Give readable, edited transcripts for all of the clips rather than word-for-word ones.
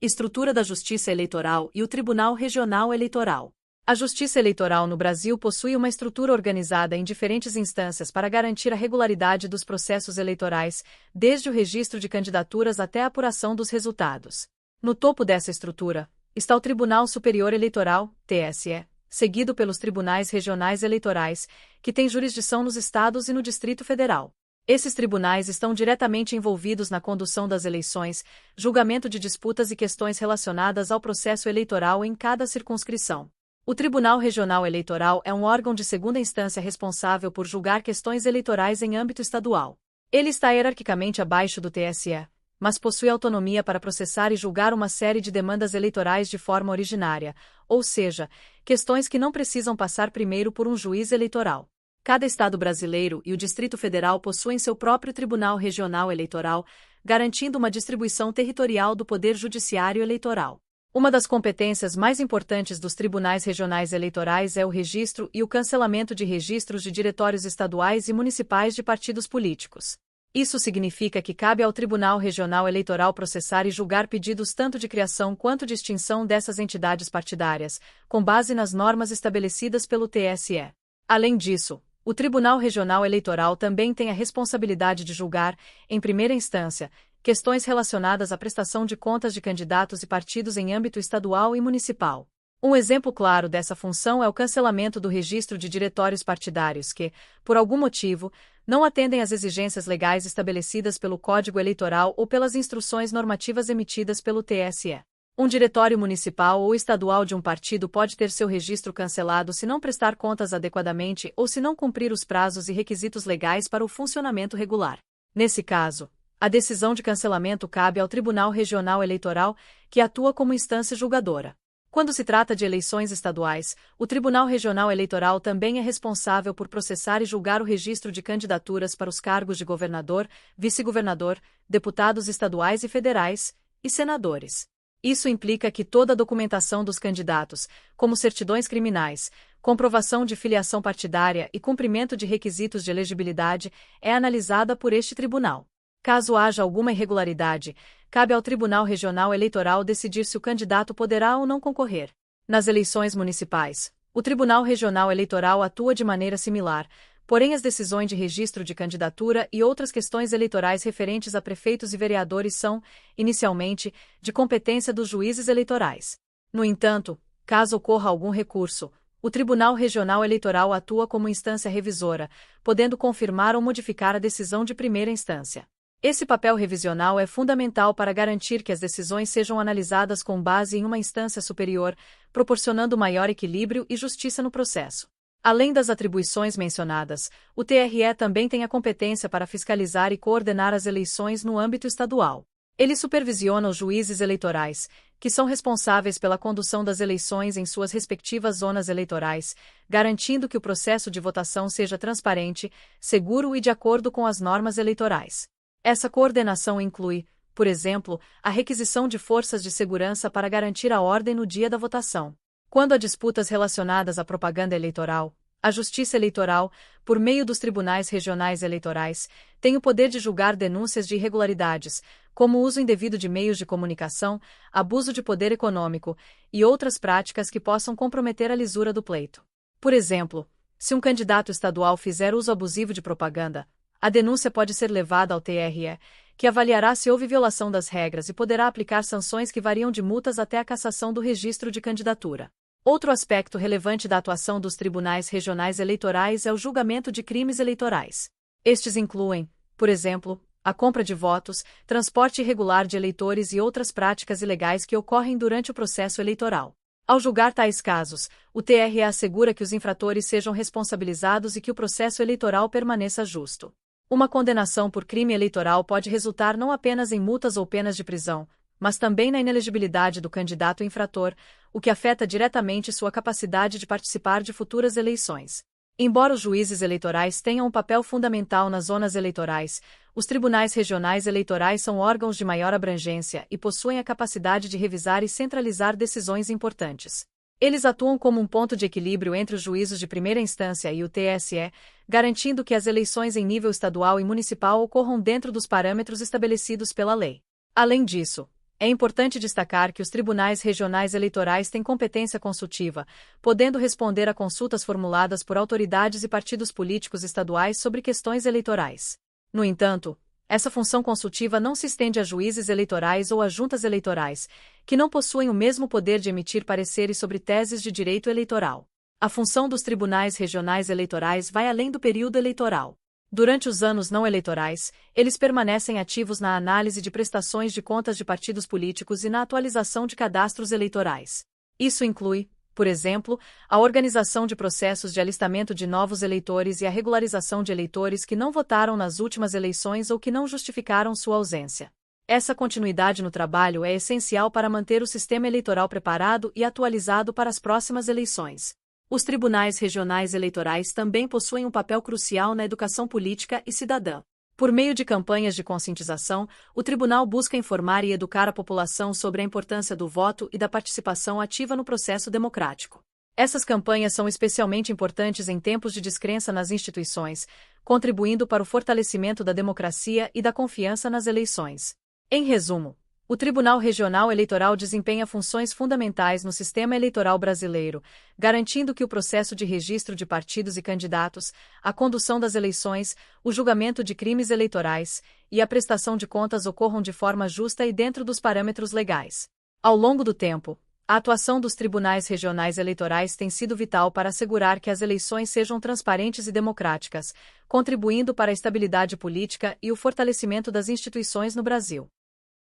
Estrutura da Justiça Eleitoral e o Tribunal Regional Eleitoral. A Justiça Eleitoral no Brasil possui uma estrutura organizada em diferentes instâncias para garantir a regularidade dos processos eleitorais, desde o registro de candidaturas até a apuração dos resultados. No topo dessa estrutura está o Tribunal Superior Eleitoral, TSE, seguido pelos Tribunais Regionais Eleitorais, que têm jurisdição nos estados e no Distrito Federal. Esses tribunais estão diretamente envolvidos na condução das eleições, julgamento de disputas e questões relacionadas ao processo eleitoral em cada circunscrição. O Tribunal Regional Eleitoral é um órgão de segunda instância responsável por julgar questões eleitorais em âmbito estadual. Ele está hierarquicamente abaixo do TSE, mas possui autonomia para processar e julgar uma série de demandas eleitorais de forma originária, ou seja, questões que não precisam passar primeiro por um juiz eleitoral. Cada estado brasileiro e o Distrito Federal possuem seu próprio Tribunal Regional Eleitoral, garantindo uma distribuição territorial do poder judiciário eleitoral. Uma das competências mais importantes dos tribunais regionais eleitorais é o registro e o cancelamento de registros de diretórios estaduais e municipais de partidos políticos. Isso significa que cabe ao Tribunal Regional Eleitoral processar e julgar pedidos tanto de criação quanto de extinção dessas entidades partidárias, com base nas normas estabelecidas pelo TSE. Além disso, o Tribunal Regional Eleitoral também tem a responsabilidade de julgar, em primeira instância, questões relacionadas à prestação de contas de candidatos e partidos em âmbito estadual e municipal. Um exemplo claro dessa função é o cancelamento do registro de diretórios partidários que, por algum motivo, não atendem às exigências legais estabelecidas pelo Código Eleitoral ou pelas instruções normativas emitidas pelo TSE. Um diretório municipal ou estadual de um partido pode ter seu registro cancelado se não prestar contas adequadamente ou se não cumprir os prazos e requisitos legais para o funcionamento regular. Nesse caso, a decisão de cancelamento cabe ao Tribunal Regional Eleitoral, que atua como instância julgadora. Quando se trata de eleições estaduais, o Tribunal Regional Eleitoral também é responsável por processar e julgar o registro de candidaturas para os cargos de governador, vice-governador, deputados estaduais e federais, e senadores. Isso implica que toda a documentação dos candidatos, como certidões criminais, comprovação de filiação partidária e cumprimento de requisitos de elegibilidade, é analisada por este tribunal. Caso haja alguma irregularidade, cabe ao Tribunal Regional Eleitoral decidir se o candidato poderá ou não concorrer. Nas eleições municipais, o Tribunal Regional Eleitoral atua de maneira similar, porém as decisões de registro de candidatura e outras questões eleitorais referentes a prefeitos e vereadores são, inicialmente, de competência dos juízes eleitorais. No entanto, caso ocorra algum recurso, o Tribunal Regional Eleitoral atua como instância revisora, podendo confirmar ou modificar a decisão de primeira instância. Esse papel revisional é fundamental para garantir que as decisões sejam analisadas com base em uma instância superior, proporcionando maior equilíbrio e justiça no processo. Além das atribuições mencionadas, o TRE também tem a competência para fiscalizar e coordenar as eleições no âmbito estadual. Ele supervisiona os juízes eleitorais, que são responsáveis pela condução das eleições em suas respectivas zonas eleitorais, garantindo que o processo de votação seja transparente, seguro e de acordo com as normas eleitorais. Essa coordenação inclui, por exemplo, a requisição de forças de segurança para garantir a ordem no dia da votação. Quando há disputas relacionadas à propaganda eleitoral, a Justiça Eleitoral, por meio dos tribunais regionais eleitorais, tem o poder de julgar denúncias de irregularidades, como o uso indevido de meios de comunicação, abuso de poder econômico e outras práticas que possam comprometer a lisura do pleito. Por exemplo, se um candidato estadual fizer uso abusivo de propaganda, a denúncia pode ser levada ao TRE, que avaliará se houve violação das regras e poderá aplicar sanções que variam de multas até a cassação do registro de candidatura. Outro aspecto relevante da atuação dos tribunais regionais eleitorais é o julgamento de crimes eleitorais. Estes incluem, por exemplo, a compra de votos, transporte irregular de eleitores e outras práticas ilegais que ocorrem durante o processo eleitoral. Ao julgar tais casos, o TRE assegura que os infratores sejam responsabilizados e que o processo eleitoral permaneça justo. Uma condenação por crime eleitoral pode resultar não apenas em multas ou penas de prisão, mas também na inelegibilidade do candidato infrator, o que afeta diretamente sua capacidade de participar de futuras eleições. Embora os juízes eleitorais tenham um papel fundamental nas zonas eleitorais, os tribunais regionais eleitorais são órgãos de maior abrangência e possuem a capacidade de revisar e centralizar decisões importantes. Eles atuam como um ponto de equilíbrio entre os juízos de primeira instância e o TSE, garantindo que as eleições em nível estadual e municipal ocorram dentro dos parâmetros estabelecidos pela lei. Além disso, É importante destacar que os tribunais regionais eleitorais têm competência consultiva, podendo responder a consultas formuladas por autoridades e partidos políticos estaduais sobre questões eleitorais. No entanto, essa função consultiva não se estende a juízes eleitorais ou a juntas eleitorais, que não possuem o mesmo poder de emitir pareceres sobre teses de direito eleitoral. A função dos tribunais regionais eleitorais vai além do período eleitoral. Durante os anos não eleitorais, eles permanecem ativos na análise de prestações de contas de partidos políticos e na atualização de cadastros eleitorais. Isso inclui, por exemplo, a organização de processos de alistamento de novos eleitores e a regularização de eleitores que não votaram nas últimas eleições ou que não justificaram sua ausência. Essa continuidade no trabalho é essencial para manter o sistema eleitoral preparado e atualizado para as próximas eleições. Os tribunais regionais eleitorais também possuem um papel crucial na educação política e cidadã. Por meio de campanhas de conscientização, o tribunal busca informar e educar a população sobre a importância do voto e da participação ativa no processo democrático. Essas campanhas são especialmente importantes em tempos de descrença nas instituições, contribuindo para o fortalecimento da democracia e da confiança nas eleições. Em resumo, o Tribunal Regional Eleitoral desempenha funções fundamentais no sistema eleitoral brasileiro, garantindo que o processo de registro de partidos e candidatos, a condução das eleições, o julgamento de crimes eleitorais e a prestação de contas ocorram de forma justa e dentro dos parâmetros legais. Ao longo do tempo, a atuação dos tribunais regionais eleitorais tem sido vital para assegurar que as eleições sejam transparentes e democráticas, contribuindo para a estabilidade política e o fortalecimento das instituições no Brasil.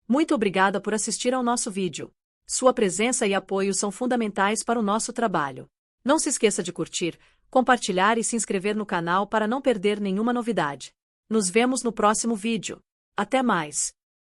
Muito obrigada por assistir ao nosso vídeo. Sua presença e apoio são fundamentais para o nosso trabalho. Não se esqueça de curtir, compartilhar e se inscrever no canal para não perder nenhuma novidade. Nos vemos no próximo vídeo. Até mais!